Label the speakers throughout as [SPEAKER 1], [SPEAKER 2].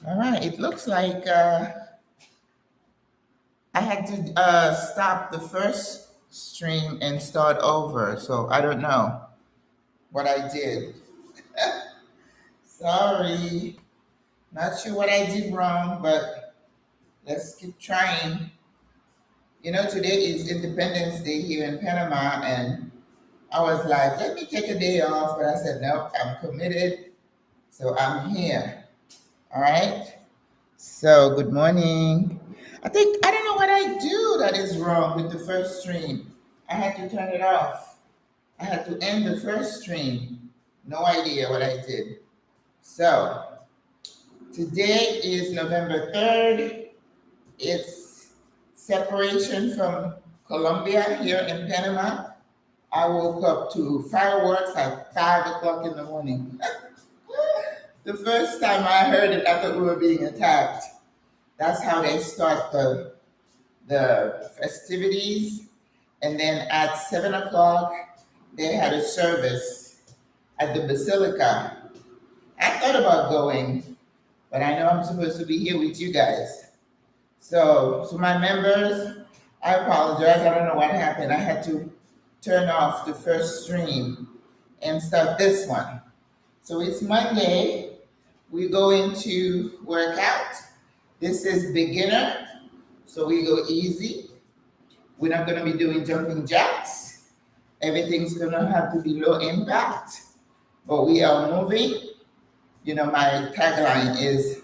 [SPEAKER 1] All right, it looks like I had to stop the first stream and start over, so I don't know what I did. Sorry, not sure what I did wrong, but let's keep trying. You know, today is Independence Day here in Panama, and I was like, let me take a day off, but I said, nope, I'm committed, so I'm here. All right. So, good morning. I don't know what I do that is wrong with the first stream. I had to turn it off. I had to end the first stream. No idea what I did. So, today is November 3rd. It's separation from Colombia here in Panama. I woke up to fireworks at 5 o'clock in the morning. The first time I heard it, I thought we were being attacked. That's how they start the festivities. And then at 7 o'clock, they had a service at the Basilica. I thought about going, but I know I'm supposed to be here with you guys. So, to my members, I apologize. I don't know what happened. I had to turn off the first stream and start this one. So, it's Monday. We're going to work out. This is beginner, so we go easy. We're not going to be doing jumping jacks. Everything's going to have to be low impact, but we are moving. You know, my tagline is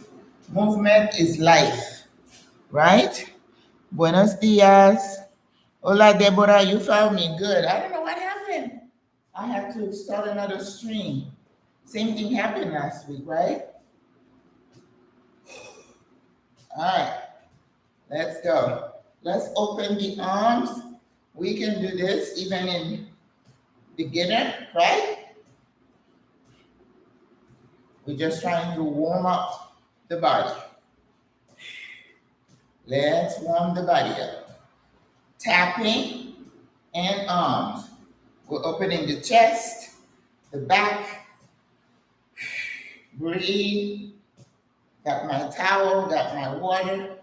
[SPEAKER 1] movement is life, right? Buenos dias. Hola, Deborah, you found me. Good. I don't know what happened. I had to start another stream. Same thing happened last week, right? All right, let's go. Let's open the arms. We can do this even in beginner, right? We're just trying to warm up the body. Let's warm the body up. Tapping and arms. We're opening the chest, the back. Breathe. Got my towel, got my water.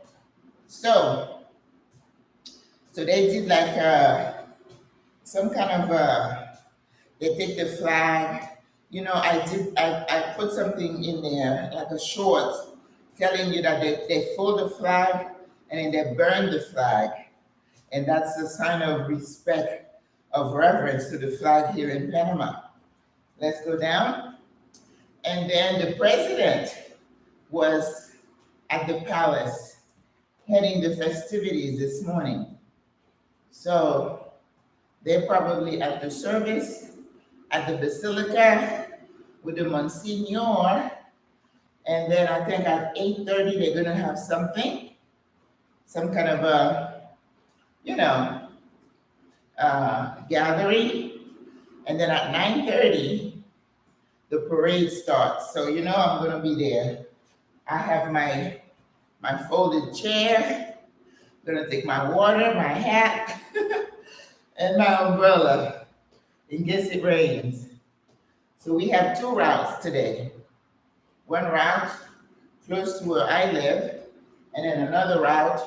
[SPEAKER 1] So they did like some kind of they take the flag. You know, I put something in there, like a short, telling you that they fold the flag and then they burn the flag. And that's a sign of respect, of reverence to the flag here in Panama. Let's go down. And then the president was at the palace heading the festivities this morning. So they're probably at the service at the Basilica with the Monsignor. And then I think at 8:30 they're gonna have something, some kind of a, you know, gathering. And then at 9:30 the parade starts. So you know I'm gonna be there. I have my folded chair. I'm gonna take my water, my hat, and my umbrella in case it rains. So we have two routes today. One route close to where I live, and then another route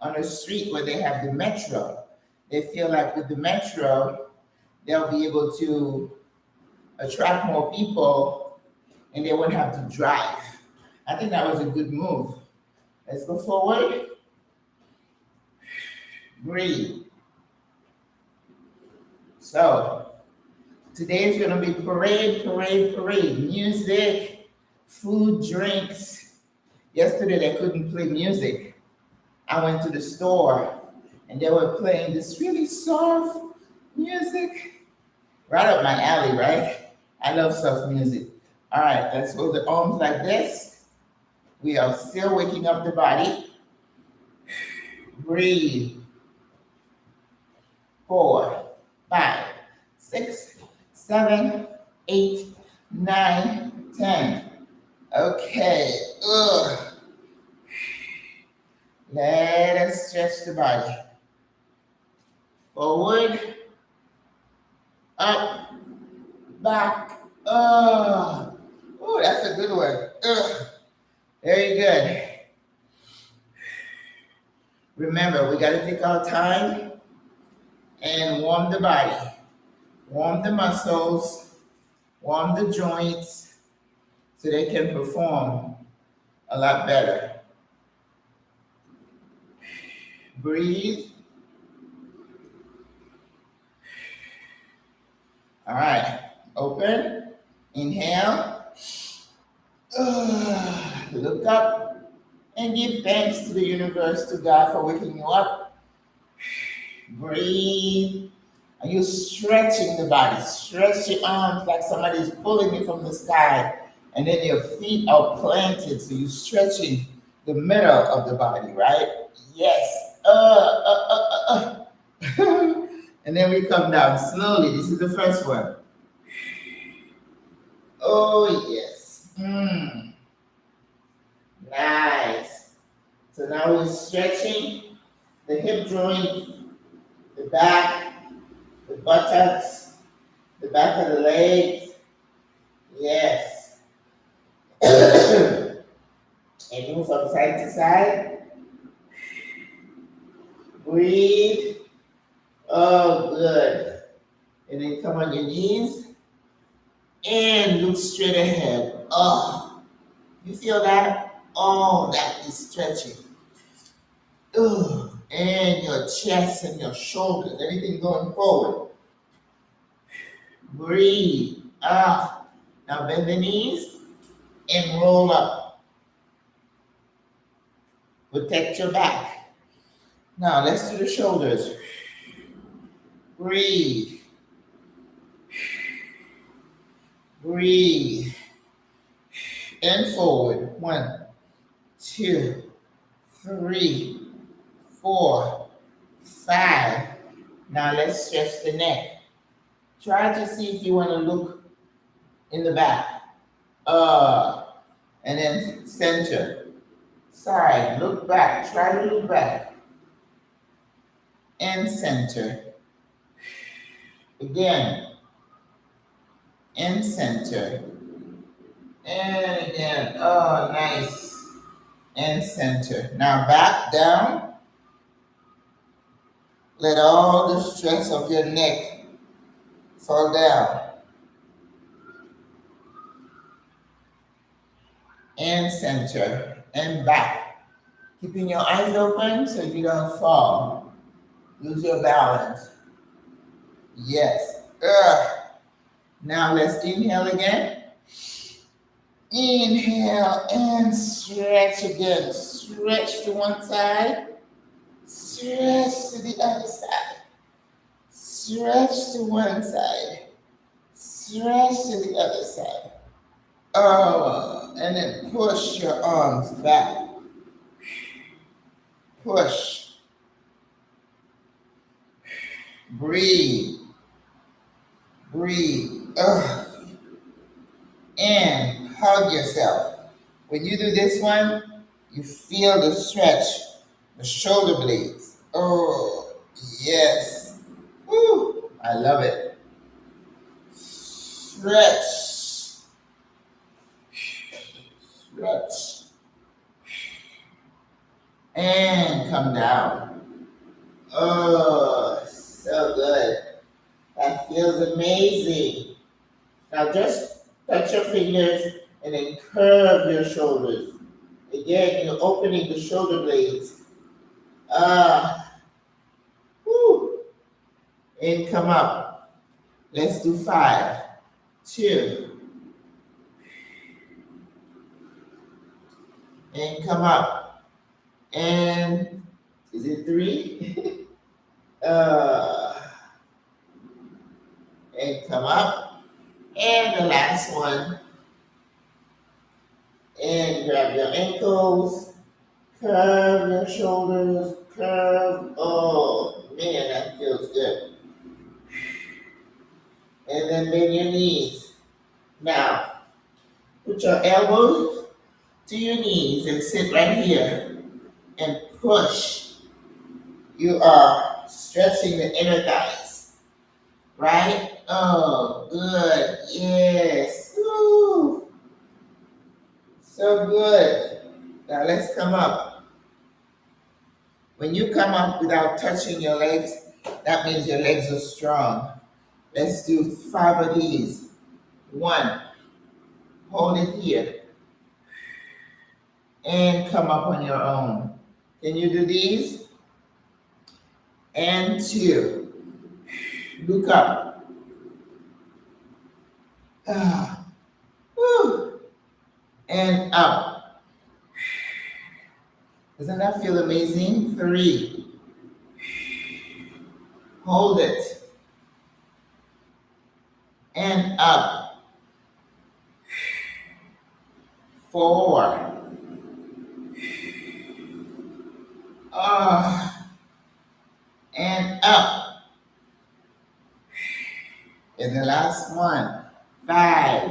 [SPEAKER 1] on a street where they have the metro. They feel like with the metro, they'll be able to attract more people and they won't have to drive. I think that was a good move. Let's go forward. Breathe. So today is going to be parade, parade, parade. Music, food, drinks. Yesterday they couldn't play music. I went to the store and they were playing this really soft music. Right up my alley, right? I love soft music. All right, let's hold the arms like this. We are still waking up the body. Breathe. 4, 5, 6, 7, 8, 9, 10. Okay. Ugh. Let us stretch the body. Forward, up, back. Oh, that's a good one. Ugh. Very good. Remember, we got to take our time and warm the body, warm the muscles, warm the joints so they can perform a lot better. Breathe. All right. Open. Inhale. Look up and give thanks to the universe, to God for waking you up. Breathe. Are you stretching the body? Stretch your arms like somebody's pulling you from the sky. And then your feet are planted, so you're stretching the middle of the body, right? Yes. And then we come down slowly. This is the first one. Oh, yes. Nice. So now we're stretching the hip joint, the back, the buttocks, the back of the legs. Yes. And move from side to side. Breathe. Oh, good. And then come on your knees and look straight ahead. Oh, you feel that? Oh, that is stretching. And your chest and your shoulders, everything going forward. Breathe. Now bend the knees and roll up. Protect your back. Now let's do the shoulders. Breathe. Breathe. And forward. 1, 2, 3, 4, 5. Now let's stretch the neck. Try to see if you want to look in the back. And then center. Side. Look back. Try to look back. And center. Again. And center. And again. Oh, nice. And center. Now back down. Let all the stress of your neck fall down. And center. And back. Keeping your eyes open so you don't fall. Lose your balance. Yes. Now let's inhale again. Inhale and stretch again. Stretch to one side. Stretch to the other side. Stretch to one side. Stretch to the other side. And then push your arms back. Push. Breathe. Breathe. And hug yourself. When you do this one, you feel the stretch, the shoulder blades. Oh, yes. Woo, I love it. Stretch. Stretch. And come down. Oh, so good. That feels amazing. Now just touch your fingers and then curve your shoulders. Again, you're opening the shoulder blades. And come up. Let's do 5, 2. And come up. And is it 3? And come up. And the last one. And grab your ankles. Curve your shoulders. Curve. Oh, man, that feels good. And then bend your knees. Now, put your elbows to your knees and sit right here and push. You are stretching the inner thighs, right? Oh, good. Yes. Woo. So good. Now let's come up. When you come up without touching your legs, that means your legs are strong. Let's do 5 of these. 1, hold it here, and come up on your own. Can you do these? And 2, look up. Woo. And up. Doesn't that feel amazing? 3, hold it, and up. 4, and up. And the last one, 5,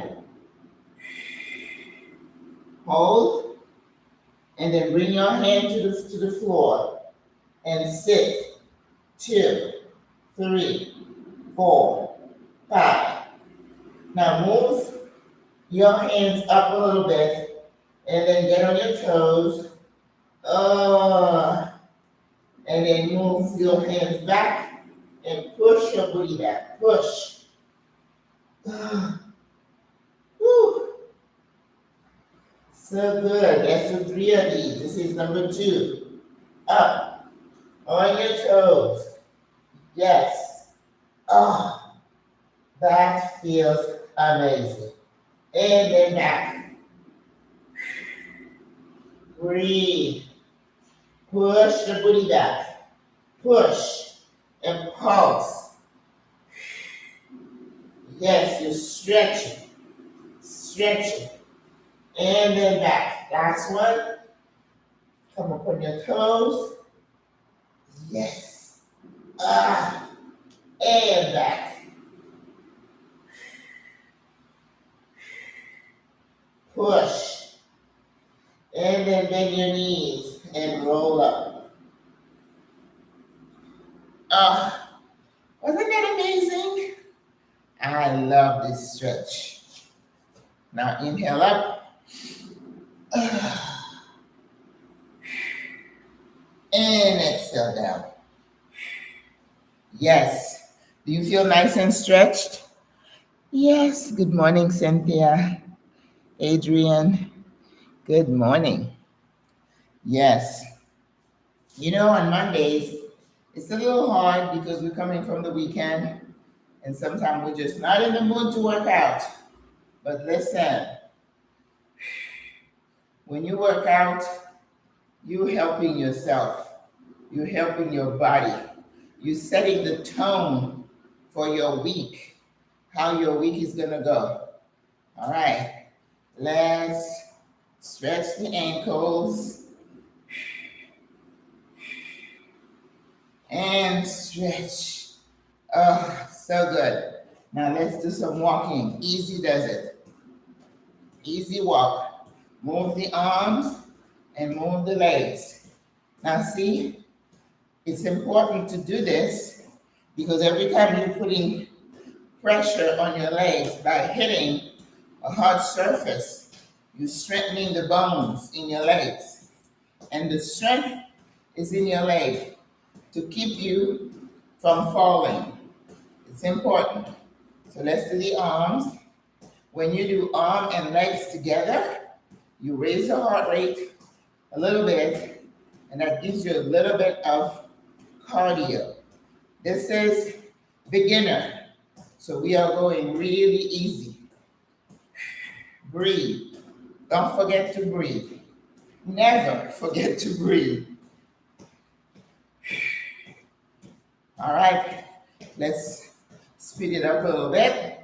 [SPEAKER 1] hold, and then bring your hand to the floor and sit. 2, 3, 4, 5. Now move your hands up a little bit and then get on your toes. And then move your hands back and push your booty back. Push. Woo. So good. Let's do 3 of these. This is number 2. Up. On your toes. Yes. Oh, that feels amazing. And then back. Breathe. Push the booty back. Push and pulse. Yes, you're stretching. Stretching. And then back. Last one. Come up on your toes. Yes. And back. Push. And then bend your knees and roll up. Wasn't that amazing? I love this stretch. Now inhale up. And exhale down. Yes. Do you feel nice and stretched? Yes. Good morning, Cynthia. Adrian. Good morning. Yes. You know, on Mondays, it's a little hard because we're coming from the weekend and sometimes we're just not in the mood to work out. But listen, when you work out, you're helping yourself. You're helping your body. You're setting the tone for your week, how your week is going to go. All right. Let's stretch the ankles. And stretch. Oh, so good. Now let's do some walking. Easy does it. Easy walk. Move the arms and move the legs. Now see, it's important to do this because every time you're putting pressure on your legs by hitting a hard surface, you're strengthening the bones in your legs. And the strength is in your leg to keep you from falling. It's important. So let's do the arms. When you do arm and legs together, you raise the heart rate a little bit, and that gives you a little bit of cardio. This is beginner. So we are going really easy. Breathe. Don't forget to breathe. Never forget to breathe. All right, let's speed it up a little bit,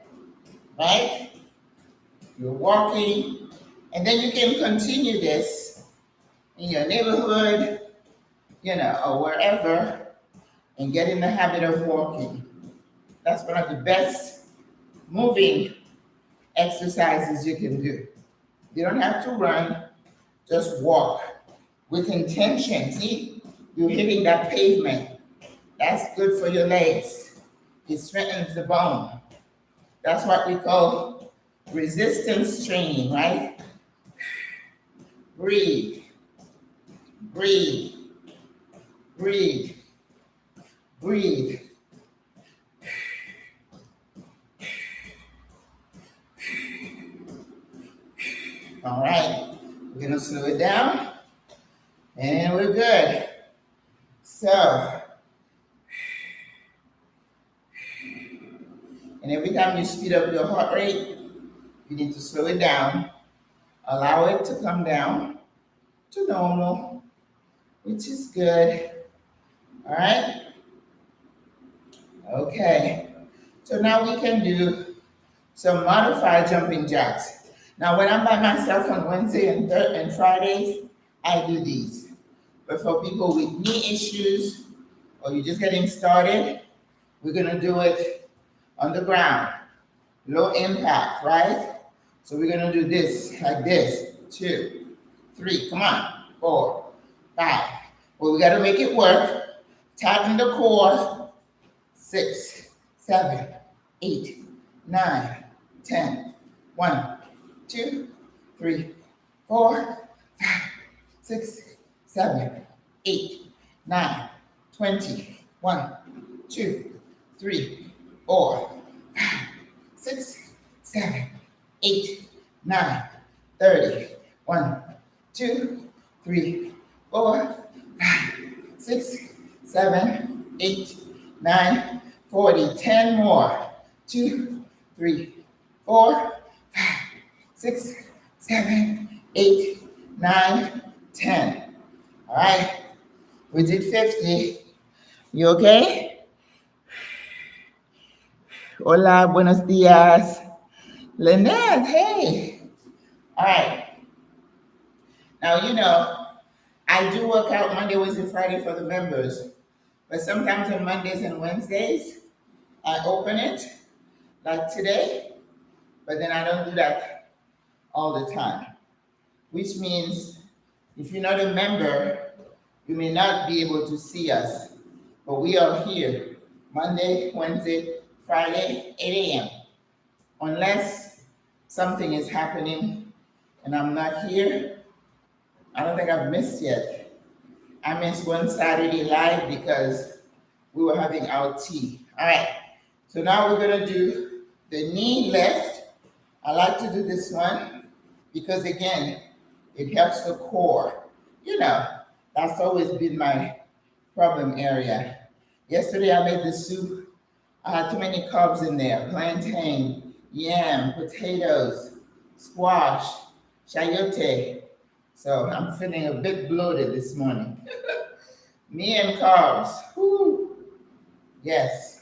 [SPEAKER 1] right? You're walking, and then you can continue this in your neighborhood, or wherever, and get in the habit of walking. That's one of the best moving exercises you can do. You don't have to run, just walk with intention. See, you're hitting that pavement. That's good for your legs. It strengthens the bone. That's what we call resistance training, right? Breathe. Breathe, breathe, breathe. All right, we're gonna slow it down and we're good. So, and every time you speed up your heart rate, you need to slow it down, allow it to come down to normal, which is good. All right, okay. So now we can do some modified jumping jacks. Now, when I'm by myself on Wednesday and Fridays, I do these. But for people with knee issues or you're just getting started, we're gonna do it on the ground, low impact, right? So we're gonna do this like this, 2, 3, come on, 4, 5. Well, we gotta make it work. Tighten the core. 6, 7, 8, 9, 10. 1, 2, 3, 4, 5, 6, 7, 8, 9, 20. 1, 2, 3, 4, 5, 6, 7, 8, 9, 30. 1, 2, 3, 4, 5, 6, 7, 8, 9, 40. 10 more. 2, 3, 4, 5, 6, 7, 8, 9, 10. All right, we did 50. You okay? Hola, buenos dias. Lynette, hey. All right. Now, you know, I do work out Monday, Wednesday, Friday for the members, but sometimes on Mondays and Wednesdays, I open it like today, but then I don't do that all the time, which means if you're not a member, you may not be able to see us, but we are here Monday, Wednesday, Friday, 8 a.m. Unless something is happening and I'm not here, I don't think I've missed yet. I missed one Saturday live because we were having our tea. All right, so now we're gonna do the knee lift. I like to do this one because again, it helps the core. You know, that's always been my problem area. Yesterday I made the soup. I had too many carbs in there: plantain, yam, potatoes, squash, chayote. So I'm feeling a bit bloated this morning. Me and carbs. Whoo. Yes.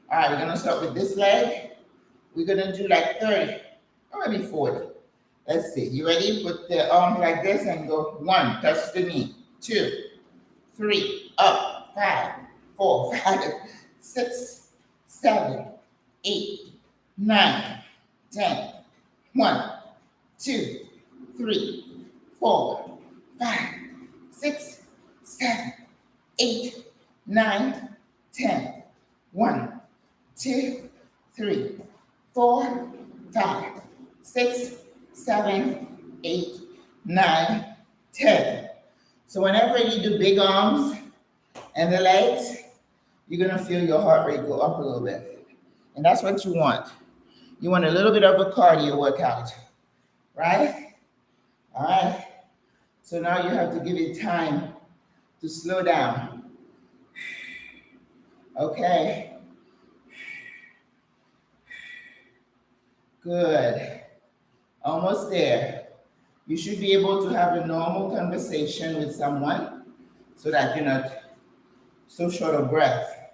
[SPEAKER 1] All right, we're gonna start with this leg. We're gonna do like 30 or maybe 40. Let's see. You ready? Put the arms like this and go 1, touch the knee. 2, 3, up. 5, 4, 5, 6, 7, 8, 9, 10. 1, 2, 3, 4, 5, 6, 7, 8, 9, 10. 1, 2, 3, 4, 5, 6, 7, 8, 9, 10. So whenever you do big arms and the legs, you're gonna feel your heart rate go up a little bit. And that's what you want. You want a little bit of a cardio workout, right? All right. So now you have to give it time to slow down. Okay. Good. Almost there. You should be able to have a normal conversation with someone so that you're not so short of breath.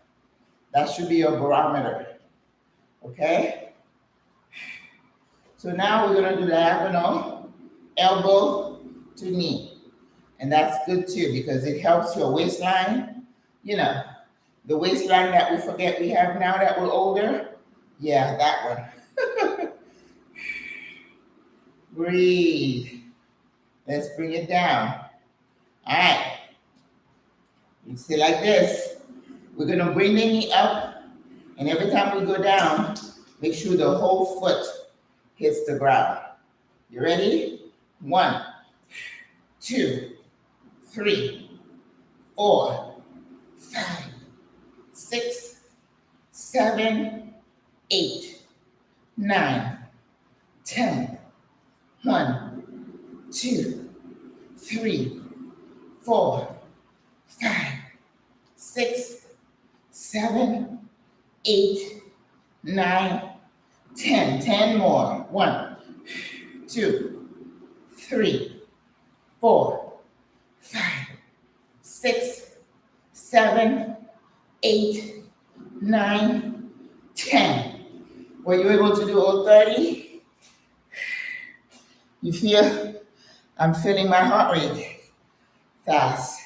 [SPEAKER 1] That should be your barometer. Okay? So now we're going to do diagonal, elbow to knee. And that's good too because it helps your waistline. You know, the waistline that we forget we have now that we're older. Yeah, that one. Breathe. Let's bring it down. All right. You stay like this. We're going to bring the knee up. And every time we go down, make sure the whole foot hits the ground. You ready? 1, 2, 3, 4, 5, 6, 7, 8, 9, 10. 1, 2, 3, 4, 5, 6, 7, 8, 9, 10. 10 more. 1, 2, 3, 4, 5, 6, 7, 8, 9, 10. Were you able to do all 30? You feel? I'm feeling my heart rate fast.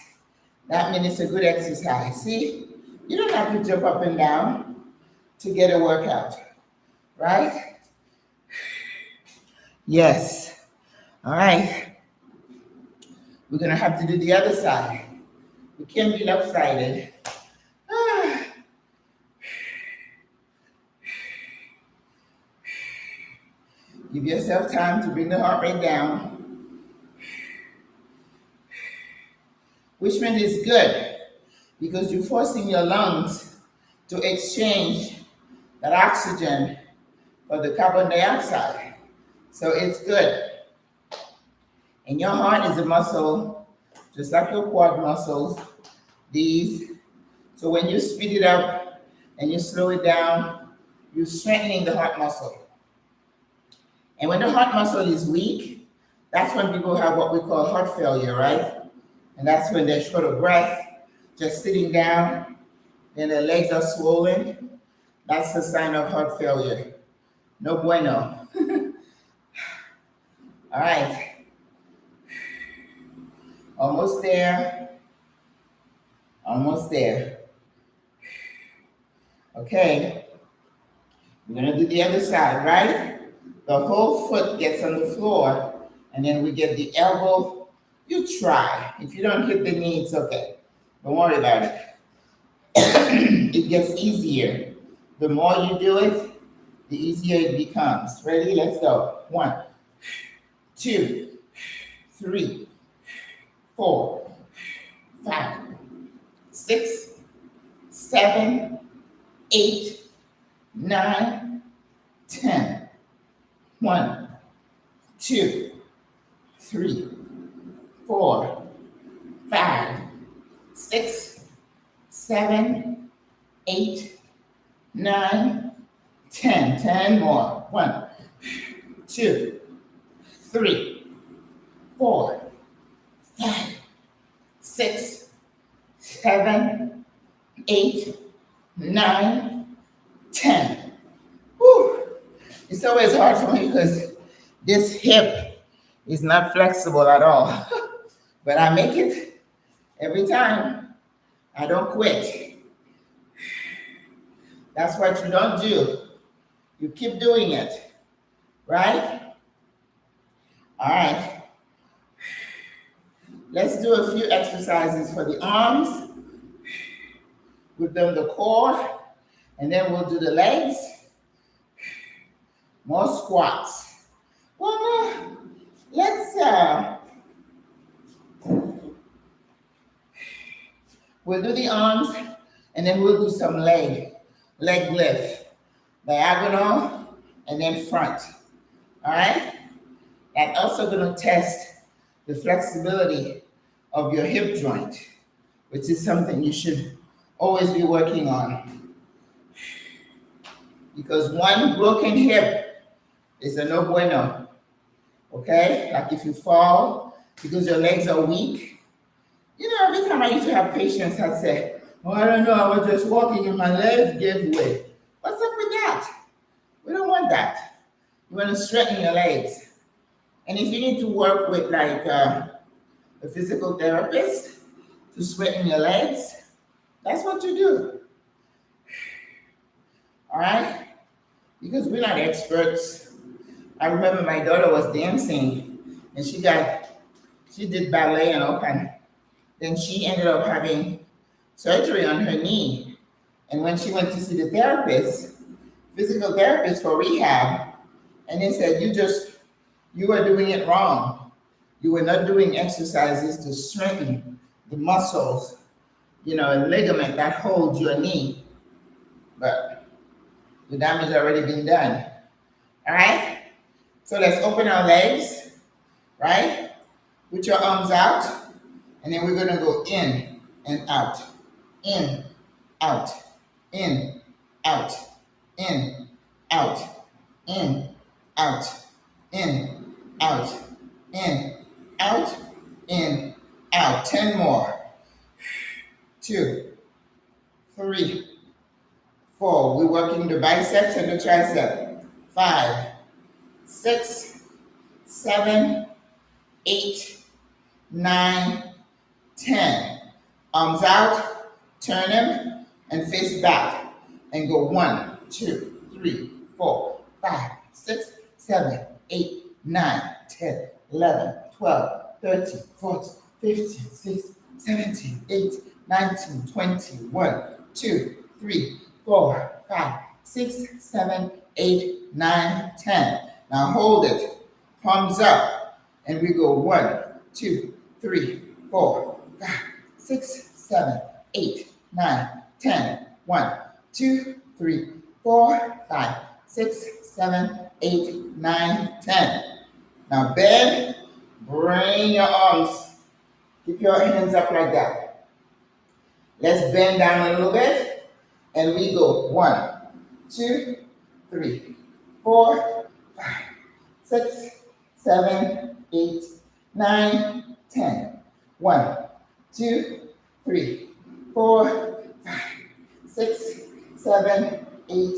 [SPEAKER 1] That means it's a good exercise. See? You don't have to jump up and down to get a workout, right? Yes. All right. We're going to have to do the other side. We can't be lopsided. Give yourself time to bring the heart rate down, which means it's good because you're forcing your lungs to exchange that oxygen for the carbon dioxide. So it's good. And your heart is a muscle, just like your quad muscles, these. So when you speed it up and you slow it down, you're strengthening the heart muscle. And when the heart muscle is weak, that's when people have what we call heart failure, right? And that's when they're short of breath, just sitting down, and their legs are swollen. That's a sign of heart failure. No bueno. All right. Almost there. Almost there. Okay. We're going to do the other side, right? The whole foot gets on the floor, and then we get the elbow. You try. If you don't hit the knee, it's okay. Don't worry about it. It gets easier. The more you do it, the easier it becomes. Ready? Let's go. 1, 2, 3, 4, 5, 6, 7, 8, 9, 10. 1, 2, 3, 4, 5, 6, 7, 8, 9, 10. 10 more. 1, 2, 3, 4, 5, 6, 7, 8, 9, 10. Whew. It's always hard for me because this hip is not flexible at all. But I make it every time. I don't quit. That's what you don't do. You keep doing it, right? All right. Let's do a few exercises for the arms. We've done the core, and then we'll do the legs. More squats. Well, let's we'll do the arms, and then we'll do some leg lift, diagonal, and then front. All right. That's also going to test the flexibility of your hip joint, which is something you should always be working on. Because one broken hip is a no bueno, okay? Like if you fall because your legs are weak. You know, every time I used to have patients, I'd say, oh, I don't know, I was just walking and my legs gave way. What's up with that? We don't want that. You want to straighten your legs. And if you need to work with like a physical therapist to straighten your legs, that's what you do. All right? Because we're not experts. I remember my daughter was dancing and she did ballet and all kind. Then she ended up having surgery on her knee. And when she went to see the therapist, physical therapist for rehab, and they said, you were doing it wrong. You were not doing exercises to strengthen the muscles, and ligament that holds your knee, but the damage already been done. All right? So let's open our legs, right? Put your arms out, and then we're gonna go in and out, in, out, in, out, in, out, in, out, in, out, in, out, in, out. 10 more. 2, 3, 4. We're working the biceps and the tricep. 5, 6, 7, 8, 9, 10. Arms out, turn them, and face back. And go 1, 2, 3, 4, 5, 6, 7, 8, 9, 10, 11, 12, 13, 14, 15, 16, 17, 18, 19, 20, 1, 2, 3, 4, 5, 6, 7, 8, 9, 10. Now hold it. Palms up. And we go 1, 2, 3, 4, 5, 6, 7, 8, 9, 10. 1, 2, 3, 4, 5, 6, 7, 8, 9, 10. Now bend, bring your arms. Keep your hands up like that. Let's bend down a little bit. And we go 1, 2, 3, 4, 5, 6, 7, 8, 9, 10. 1, 2, 3, 4, 5, 6, 7, 8,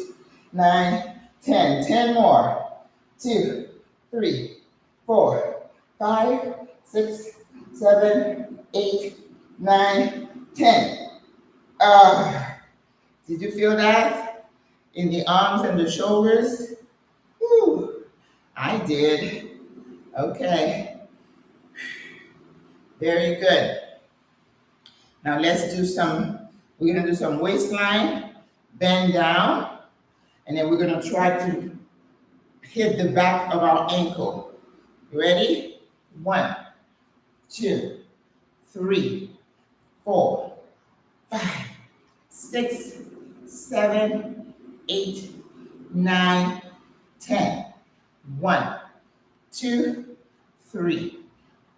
[SPEAKER 1] 9, 10. 10 more. 2, 3, 4, 5, 6, 7, 8, 9, 10. Did you feel that? In the arms and the shoulders? Whew, I did. Okay. Very good. Now we're gonna do some waistline, bend down, and then we're gonna try to hit the back of our ankle. You ready? 1, 2, 3, 4, 5, 6, 7, 8, 9, 10. 1, 2, 3,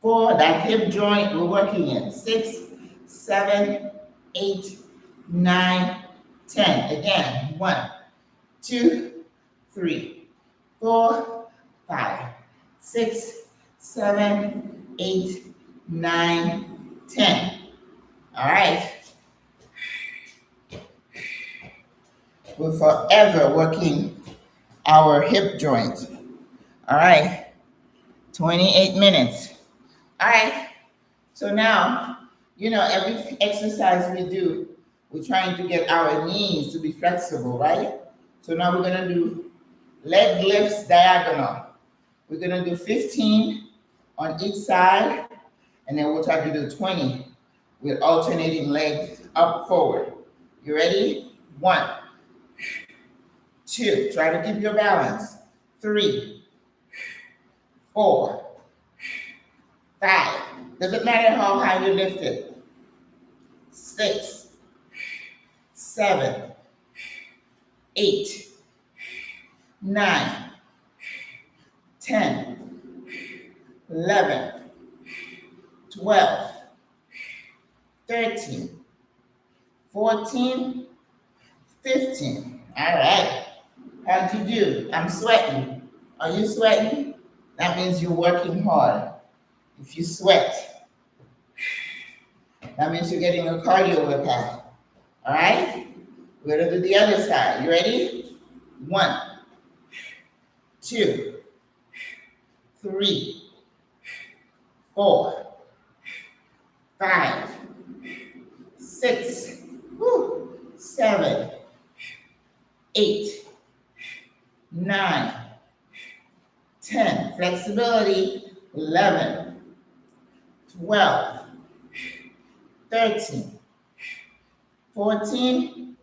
[SPEAKER 1] 4. That hip joint we're working in. 6, 7, 8, 9, 10. Again. 1, 2, 3, 4, 5, 6, 7, 8, 9, 10. All right. We're forever working our hip joint. All right. 28 minutes. All right. So now, every exercise we do, we're trying to get our knees to be flexible, right? So now we're going to do leg lifts diagonal. We're going to do 15 on each side, and then we'll try to do 20 with alternating legs up forward. You ready? 1, 2. Try to keep your balance. 3, 4, 5. Doesn't matter how high you lift it. 6, 7, 8, 9, 10, 11, 12, 13, 14, 15. All right. How'd you do? I'm sweating. Are you sweating? That means you're working hard. If you sweat, that means you're getting a cardio workout. All right? We're going to do the other side. You ready? 1, 2, 3, 4, 5, 6, 7, 8, 9, 10. Flexibility. 11, 12, 13, 14,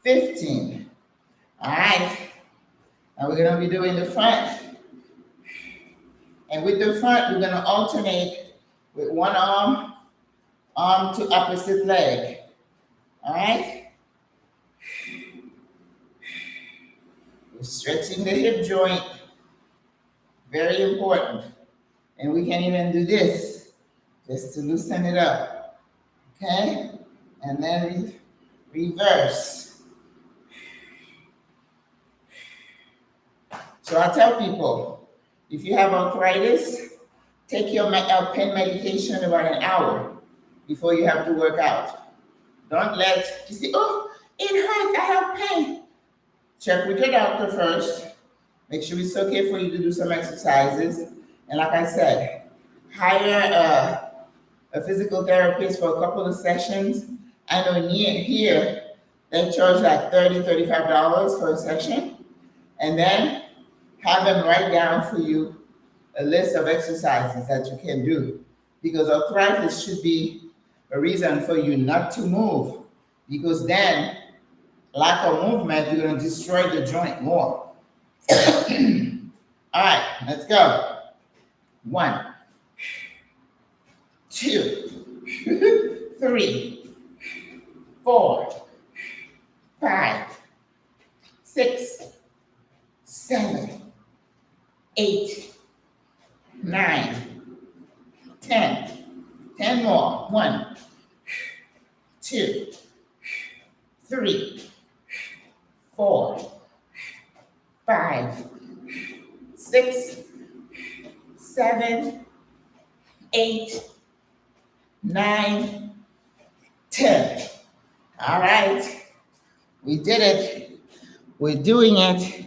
[SPEAKER 1] 15. All right. Now we're going to be doing the front. And with the front, we're gonna alternate with one arm to opposite leg. All right? We're stretching the hip joint, very important. And we can even do this, just to loosen it up, okay? And then reverse. So I tell people, if you have arthritis, take your pain medication about an hour before you have to work out. Don't let you say, oh, it hurts, I have pain. Check with your doctor first. Make sure it's okay for you to do some exercises. And like I said, hire a physical therapist for a couple of sessions. I know here they charge like $30, $35 for a session. And then have them write down for you a list of exercises that you can do. Because arthritis should be a reason for you not to move. Because then, lack of movement, you're going to destroy the joint more. All right, let's go. 1, 2, 3, 4, 5, 6, 7, 8, 9, 10. 10 more. 1, 2, 3, 4, 5, 6, 7, 8, 9, 10. All right. We did it. We're doing it.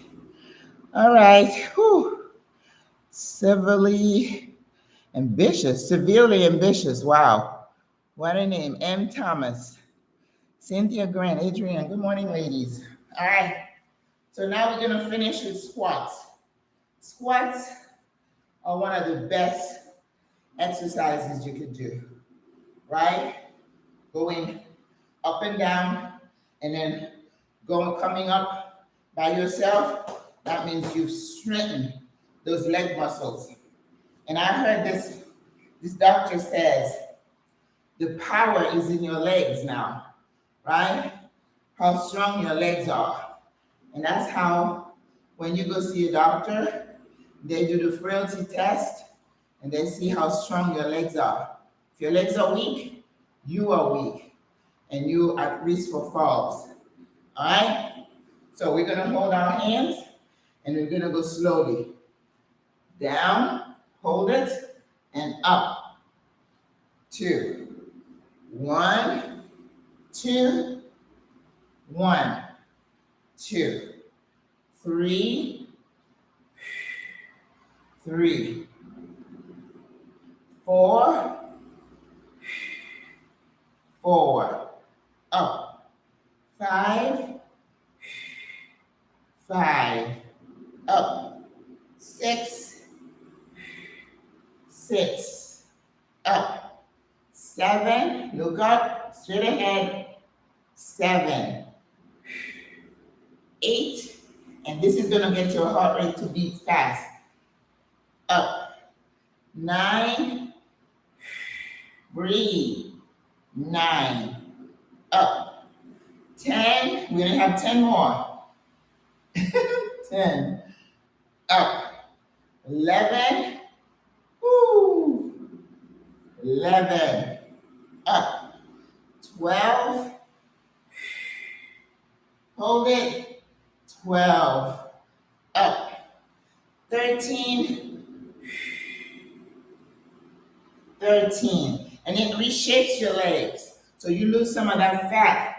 [SPEAKER 1] All right. Whew. Severely ambitious. Wow. What a name. M. Thomas. Cynthia Grant, Adrienne. Good morning, ladies. All right. So now we're going to finish with squats. Squats are one of the best exercises you could do, right? Going up and down and then coming up by yourself. That means you've strengthened those leg muscles. And I heard this doctor says the power is in your legs now, right? How strong your legs are. And that's how, when you go see a doctor, they do the frailty test and they see how strong your legs are. If your legs are weak, you are weak and you're at risk for falls. All right? So we're going to hold our hands and we're going to go slowly. Down, hold it, and up. 2. 1, 2, 1, 2, 3, 3, 4, 4, up. 5, 5, up. 6, 6, up. 7, look up, straight ahead. 7, 8, and this is gonna get your heart rate to beat fast. Up. 9, breathe. 9, up. 10, we're gonna have 10 more. 10, up. 11, woo. 11, up. 12, hold it. 12, up. 13, 13, and it reshapes your legs. So you lose some of that fat.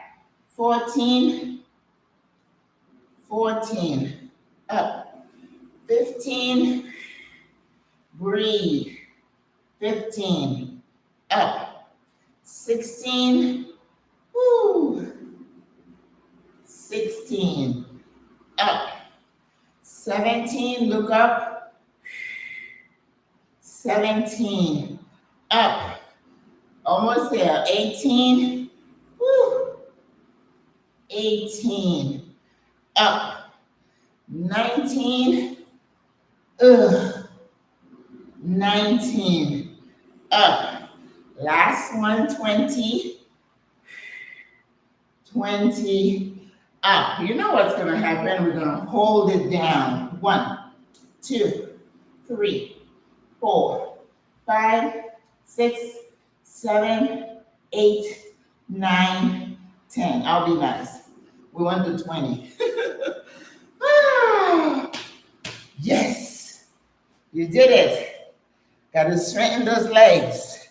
[SPEAKER 1] 14, 14, up. 15, breathe. 15, up. 16, woo. 16, up. 17, look up. 17, up. Almost there. 18, woo. 18, up. 19, 19. Up. Last one, 20. 20. Up. You know what's going to happen? We're going to hold it down. 1, 2, 3, 4, 5, 6, 7, 8, 9, 10. I'll be nice. We want to 20. Ah, yes, you did it. Got to straighten those legs.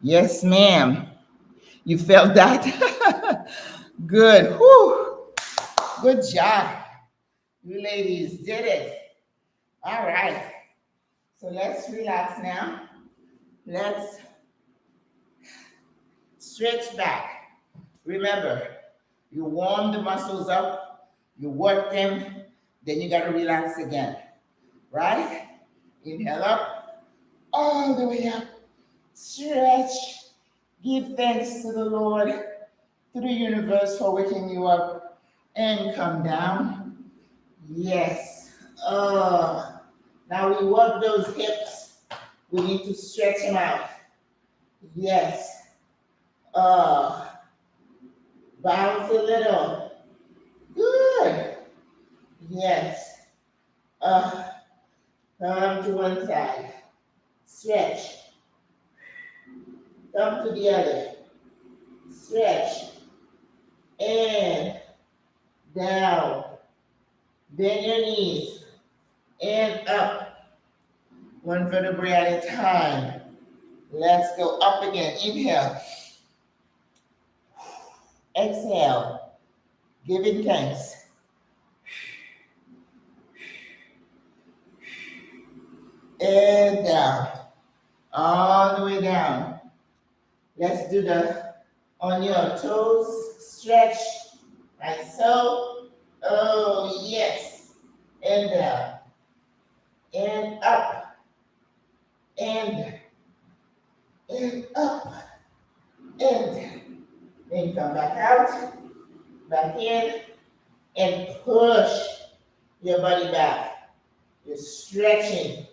[SPEAKER 1] Yes, ma'am. You felt that? Good. Whew. Good job. You ladies did it. All right. So let's relax now. Let's stretch back. Remember, you warm the muscles up, you work them, then you got to relax again. Right? Inhale up, all the way up. Stretch. Give thanks to the Lord, to the universe for waking you up. And come down. Yes. Now we work those hips. We need to stretch them out. Yes. Bounce a little. Good. Yes. Come to one side. Stretch. Come to the other. Stretch. And down. Bend your knees. And up. One vertebrae at a time. Let's go up again. Inhale. Exhale. Giving thanks. And down. All the way down. Let's do the on your toes stretch. Like so. Oh, yes. And down. And up. And up. And then come back out. Back in. And push your body back. You're stretching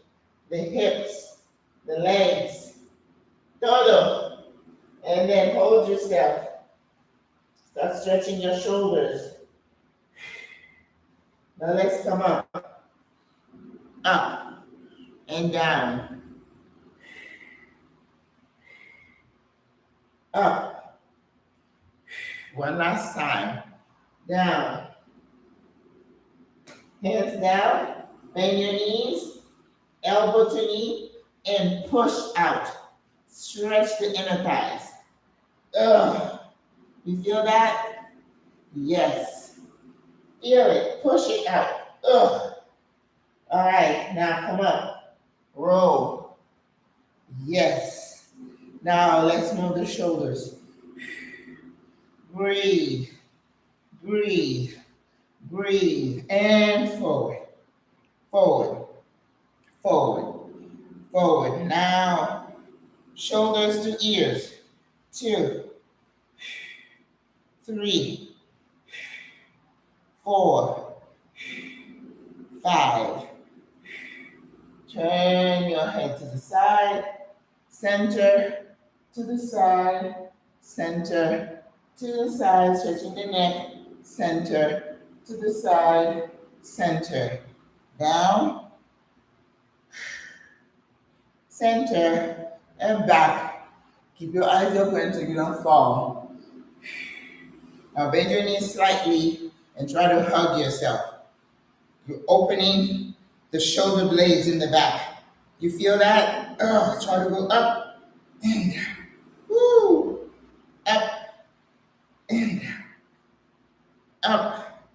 [SPEAKER 1] the hips, the legs, todo. And then hold yourself. Start stretching your shoulders. Now let's come up. Up and down. Up. One last time. Down. Hands down. Bend your knees. Elbow to knee. And push out. Stretch the inner thighs. Ugh. You feel that? Yes. Feel it. Push it out. Ugh. All right. Now come up. Roll. Yes. Now let's move the shoulders. Breathe. Breathe. Breathe. And forward. Forward. Forward. Forward. Now, shoulders to ears. 2, 3, 4, 5. Turn your head to the side. Center to the side. Center to the side. Stretching the neck. Center to the side. Center. Down. Center and back. Keep your eyes open so you don't fall. Now bend your knees slightly and try to hug yourself. You're opening the shoulder blades in the back. You feel that? Try to go up and down. Woo! Up and down. Up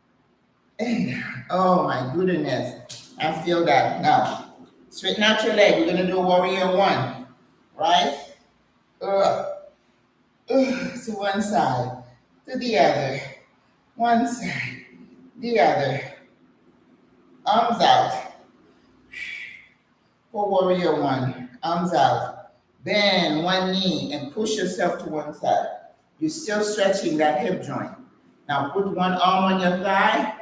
[SPEAKER 1] and down. Oh my goodness. I feel that. Now, straighten out your leg. We're going to do warrior 1. Right? To one side. To the other. One side. The other. Arms out. For warrior 1. Arms out. Bend one knee and push yourself to one side. You're still stretching that hip joint. Now put one arm on your thigh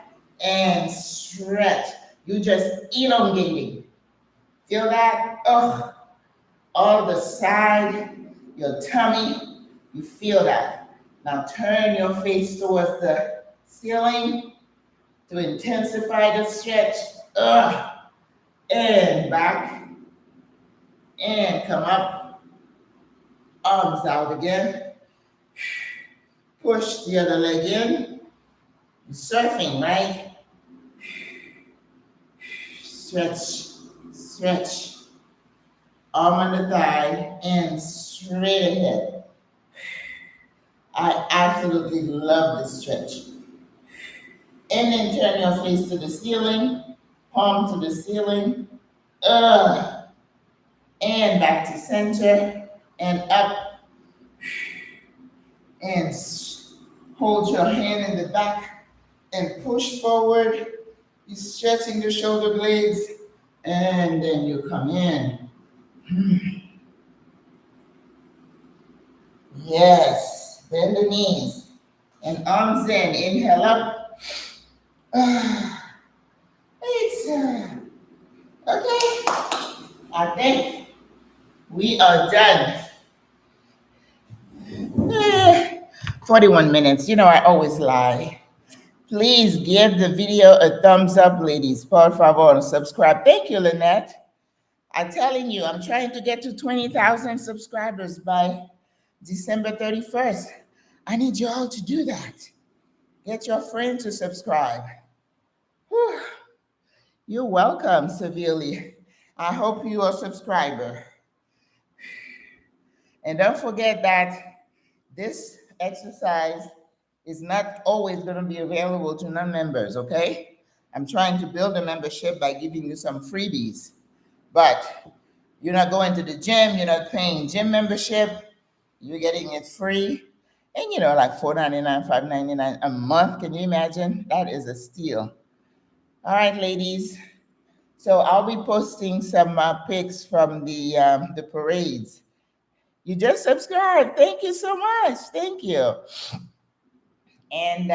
[SPEAKER 1] and stretch. You just elongating. Feel that? Oh, all the side, your tummy, you feel that. Now turn your face towards the ceiling to intensify the stretch. And back, and come up, arms out again. Push the other leg in. Surfing, right? Stretch, stretch. Arm on the thigh and straight ahead. I absolutely love this stretch. And then turn your face to the ceiling, palm to the ceiling, and back to center, and up, and hold your hand in the back and push forward. You're stretching the shoulder blades, and then you come in. Yes, bend the knees and arms in. Inhale up. Exhale. Okay, I think we are done. 41 minutes. You know, I always lie. Please give the video a thumbs up, ladies. Por favor, subscribe. Thank you, Lynette. I'm telling you, I'm trying to get to 20,000 subscribers by December 31st. I need you all to do that. Get your friend to subscribe. Whew. You're welcome, severely. I hope you are a subscriber. And don't forget that this exercise is not always going to be available to non-members, okay? I'm trying to build a membership by giving you some freebies. But you're not going to the gym, you're not paying gym membership, you're getting it free. And you know, like $4.99, $5.99 a month. Can you imagine? That is a steal. All right, ladies. So I'll be posting some pics from the parades. You just subscribed. Thank you so much. Thank you. And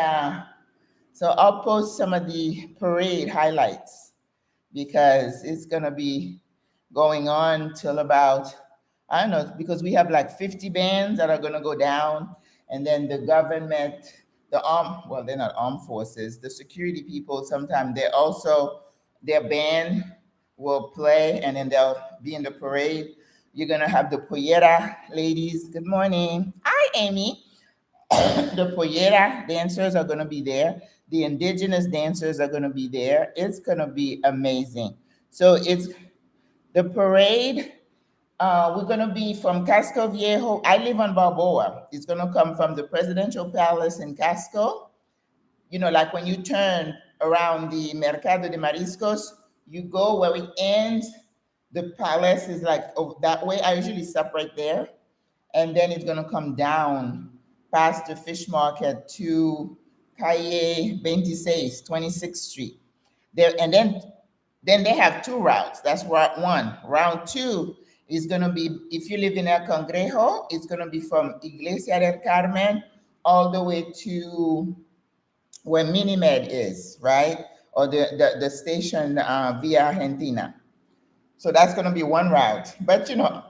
[SPEAKER 1] so I'll post some of the parade highlights because it's going to be going on till about, I don't know, because we have like 50 bands that are going to go down. And then the government, well, they're not armed forces, the security people, sometimes their band will play and then they'll be in the parade. You're going to have the pollera ladies. Good morning. Hi, Amy. The pollera dancers are going to be there. The indigenous dancers are going to be there. It's going to be amazing. So it's the parade. We're going to be from Casco Viejo. I live on Balboa. It's going to come from the Presidential Palace in Casco. You know, like when you turn around the Mercado de Mariscos, you go where it ends. The palace is like over that way. I usually stop right there. And then it's going to come down past the fish market to Calle 26, 26th Street. There, and then they have two routes. That's route one. Route two is going to be, if you live in El Congrejo, it's going to be from Iglesia del Carmen all the way to where Minimed is, right? Or the station Via Argentina. So that's going to be one route. But, you know,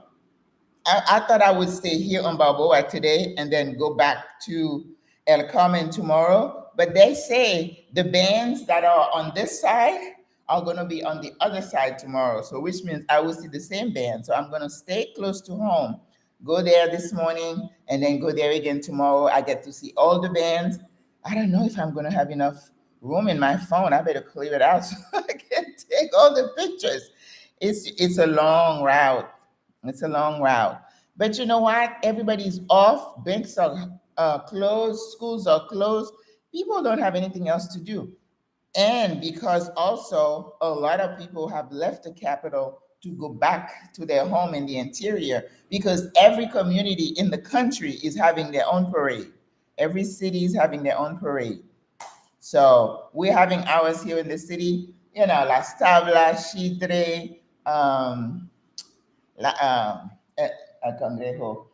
[SPEAKER 1] I thought I would stay here on Balboa today and then go back to El Carmen tomorrow. But they say the bands that are on this side are going to be on the other side tomorrow. So which means I will see the same band. So I'm going to stay close to home. Go there this morning and then go there again tomorrow. I get to see all the bands. I don't know if I'm going to have enough room in my phone. I better clear it out so I can take all the pictures. It's a long route. It's a long route. But you know what? Everybody's off. Banks are closed. Schools are closed. People don't have anything else to do. And because also a lot of people have left the capital to go back to their home in the interior because every community in the country is having their own parade. Every city is having their own parade. So we're having ours here in the city, you know, Las Tablas, Chitre, Cangrejo,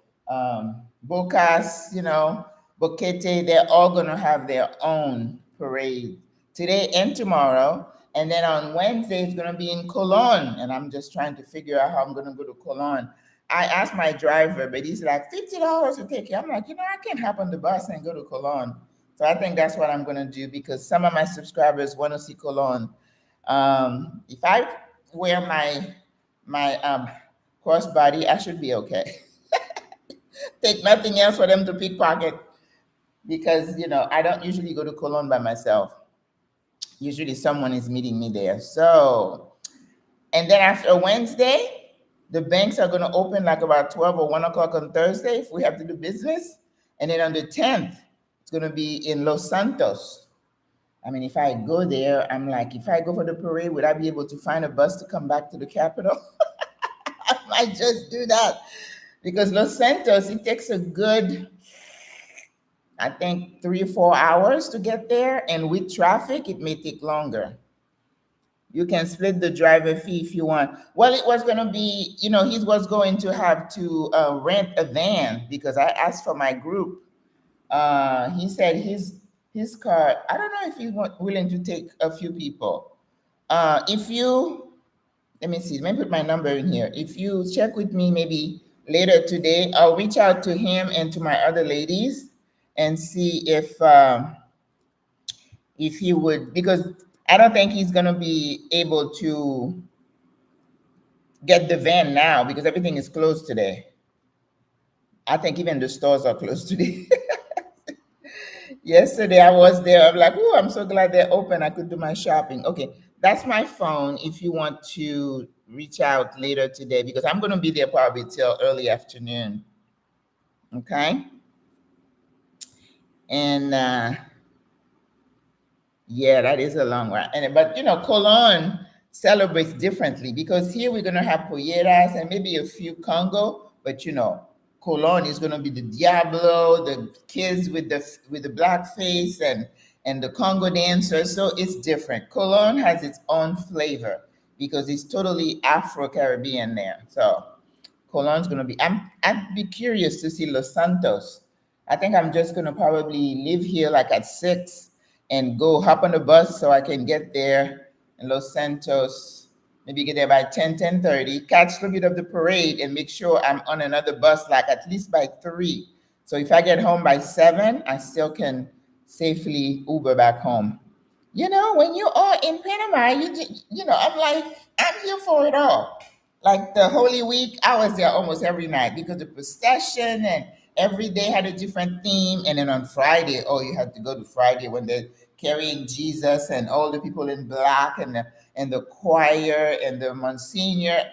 [SPEAKER 1] Bocas, you know, Boquete, they're all going to have their own parade today and tomorrow. And then on Wednesday, it's going to be in Cologne. And I'm just trying to figure out how I'm going to go to Cologne. I asked my driver, but he's like, $50 to take you. I'm like, I can't hop on the bus and go to Cologne. So I think that's what I'm going to do because some of my subscribers want to see Cologne. If I wear my crossbody, I should be okay. Take nothing else for them to pickpocket because, I don't usually go to Cologne by myself. Usually someone is meeting me there. So, and then after Wednesday, the banks are going to open like about 12 or 1 o'clock on Thursday if we have to do business. And then on the 10th, it's going to be in Los Santos. I mean, if I go there, I'm like, if I go for the parade, would I be able to find a bus to come back to the capital? I might just do that because Los Santos, it takes a good, I think, 3 or 4 hours to get there. And with traffic, it may take longer. You can split the driver fee if you want. Well, it was going to be, he was going to have to rent a van because I asked for my group. He said his car, I don't know if he's willing to take a few people. Let me see, let me put my number in here. If you check with me maybe later today, I'll reach out to him and to my other ladies and see if he would, because I don't think he's going to be able to get the van now because everything is closed today. I think even the stores are closed today. Yesterday I was there. I'm like, oh, I'm so glad they're open. I could do my shopping. Okay, that's my phone if you want to reach out later today because I'm going to be there probably till early afternoon. Okay. And yeah, that is a long ride. But Cologne celebrates differently because here we're gonna have polleras and maybe a few Congo, but Cologne is gonna be the Diablo, the kids with the black face and the Congo dancers. So it's different. Cologne has its own flavor because it's totally Afro-Caribbean there. So Cologne's gonna be. I'd be curious to see Los Santos. I think I'm just gonna probably live here like at 6 and go hop on the bus so I can get there in Los Santos. Maybe get there by 10:30. Catch a bit of the parade and make sure I'm on another bus like at least by 3. So if I get home by 7, I still can safely Uber back home. When you are in Panama, I'm like, I'm here for it all. Like the Holy Week, I was there almost every night because the procession and every day had a different theme. And then on Friday, oh, you had to go to Friday when they're carrying Jesus and all the people in black and the choir and the Monsignor.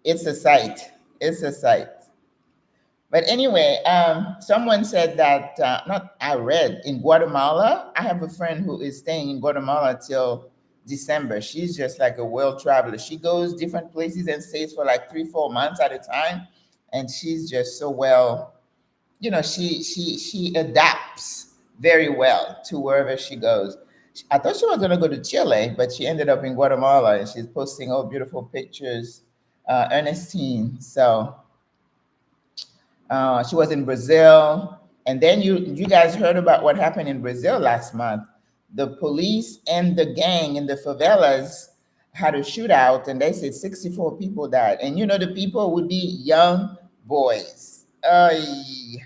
[SPEAKER 1] It's a sight. It's a sight. But anyway, someone said that, not I read, in Guatemala, I have a friend who is staying in Guatemala till December. She's just like a world traveler. She goes different places and stays for like 3-4 months at a time. And she's just so well, she adapts very well to wherever she goes. I thought she was going to go to Chile, but she ended up in Guatemala and she's posting all beautiful pictures, Ernestine. So she was in Brazil. And then you guys heard about what happened in Brazil last month. The police and the gang in the favelas had a shootout, and they said 64 people died. And the people would be young boys. And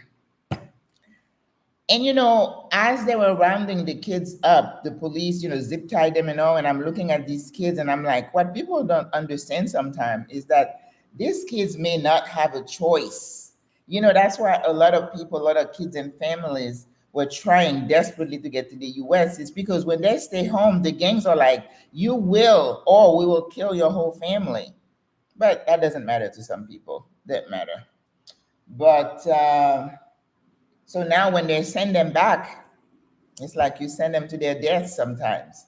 [SPEAKER 1] as they were rounding the kids up, the police, zip tied them and all. And I'm looking at these kids and I'm like, what people don't understand sometimes is that these kids may not have a choice. That's why a lot of people, a lot of kids and families were trying desperately to get to the US. It's because when they stay home, the gangs are like, you will, or we will kill your whole family. But that doesn't matter to some people. That matter. But so now when they send them back, it's like you send them to their death sometimes.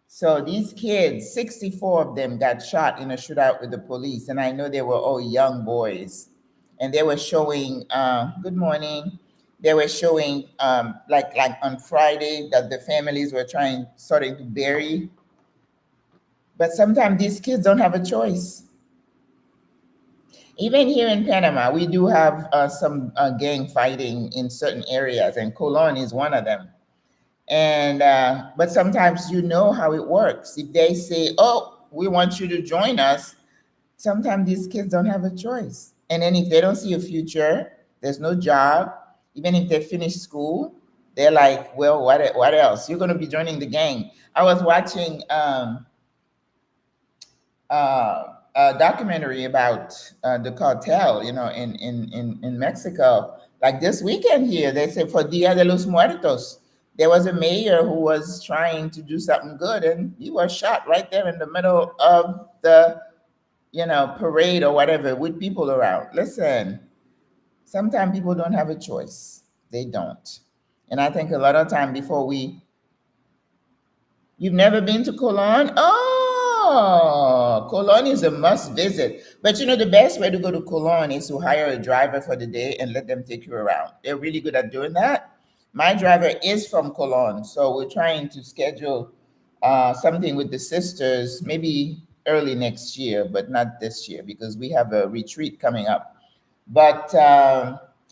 [SPEAKER 1] So these kids, 64 of them got shot in a shootout with the police. And I know they were all young boys. And they were showing, good morning. They were showing like on Friday that the families were starting to bury. But sometimes these kids don't have a choice. Even here in Panama, we do have some gang fighting in certain areas, and Colon is one of them. And but sometimes you know how it works. If they say, "Oh, we want you to join us," sometimes these kids don't have a choice. And then if they don't see a future, there's no job. Even if they finish school, they're like, "Well, what else? You're going to be joining the gang." I was watching a documentary about the cartel, in Mexico. Like this weekend here, they say for Dia de los Muertos, there was a mayor who was trying to do something good, and he was shot right there in the middle of the, parade or whatever with people around. Listen, sometimes people don't have a choice. They don't. And I think a lot of time before you've never been to Cologne? Oh, Cologne is a must visit. But the best way to go to Cologne is to hire a driver for the day and let them take you around. They're really good at doing that. My driver is from Cologne, so we're trying to schedule something with the sisters maybe early next year, but not this year because we have a retreat coming up. But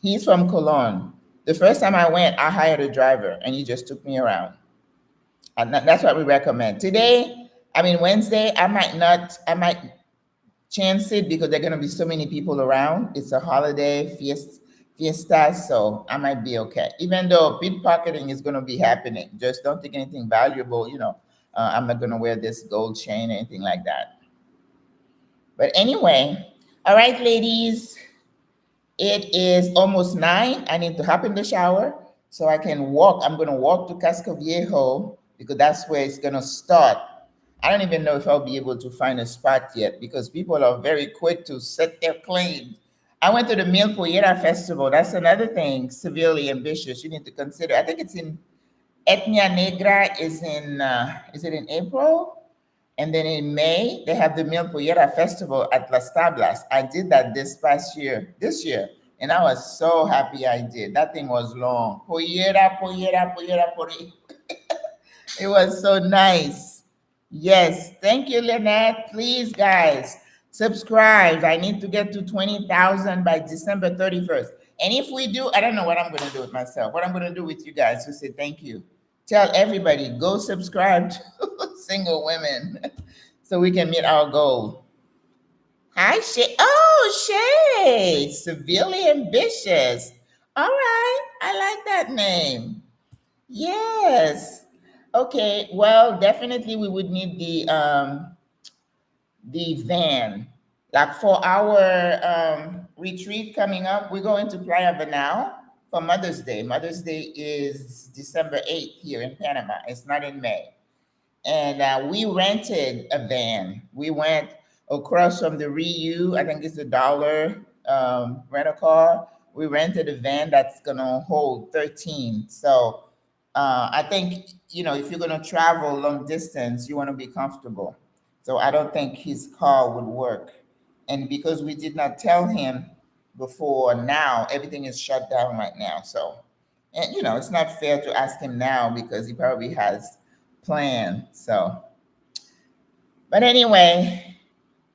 [SPEAKER 1] he's from Cologne. The first time I went, I hired a driver and he just took me around. And that's what we recommend. Today, I mean Wednesday, I might not, I might chance it because there are gonna be so many people around. It's a holiday fiesta, so I might be okay. Even though pickpocketing is gonna be happening, just don't take anything valuable. I'm not gonna wear this gold chain or anything like that. But anyway, all right, ladies. It is almost 9. I need to hop in the shower so I can walk. I'm going to walk to Casco Viejo because that's where it's going to start. I don't even know if I'll be able to find a spot yet because people are very quick to set their claims. I went to the Mil Pollera Festival. That's another thing, severely ambitious. You need to consider. I think it's in Etnia Negra is it in April? And then in May, they have the Mil Pollera Festival at Las Tablas. I did that this year, and I was so happy I did. That thing was long. Pollera, pollera, pollera, pollera. It was so nice. Yes. Thank you, Lynette. Please, guys, subscribe. I need to get to 20,000 by December 31st. And if we do, I don't know what I'm going to do with myself. What I'm going to do with you guys to say thank you. Tell everybody, go subscribe to Single Women so we can meet our goal. Hi, Shay. Oh, Shay. Severely ambitious. All right. I like that name. Yes. Okay. Well, definitely we would need the van. Like for our retreat coming up, we're going to Playa Banal for Mother's Day. Mother's Day is December 8th here in Panama. It's not in May. And we rented a van. We went across from the Ryu. I think it's $1 rent a car. We rented a van that's gonna hold 13. So I think if you're gonna travel long distance, you want to be comfortable. So I don't think his car would work. And because we did not tell him before now, everything is shut down right now. So, and it's not fair to ask him now because he probably has plans. So, but anyway,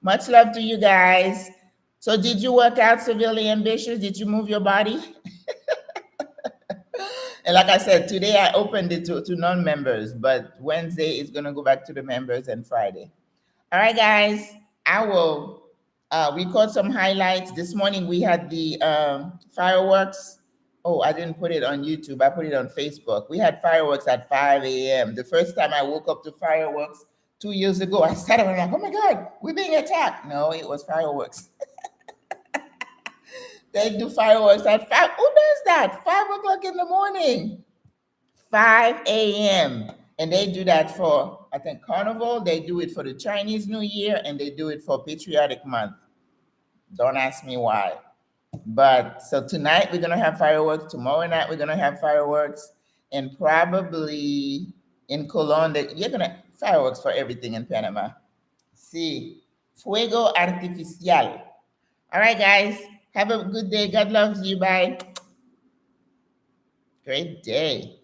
[SPEAKER 1] much love to you guys. So did you work out severely ambitious? Did you move your body? And like I said, today I opened it to non-members, but Wednesday is going to go back to the members and Friday. All right, guys, I will record some highlights. This morning we had the fireworks. Oh, I didn't put it on YouTube. I put it on Facebook. We had fireworks at 5 a.m. The first time I woke up to fireworks 2 years ago, I started like, oh my God, we're being attacked. No, it was fireworks. They do fireworks at 5. Who does that? 5 o'clock in the morning. 5 a.m. And they do that for, I think, Carnival. They do it for the Chinese New Year, and they do it for Patriotic Month. Don't ask me why. But so tonight we're gonna have fireworks. Tomorrow night we're gonna have fireworks, and probably in Cologne you're gonna fireworks for everything in Panama. See, fuego artificial. All right, guys. Have a good day. God loves you. Bye. Great day.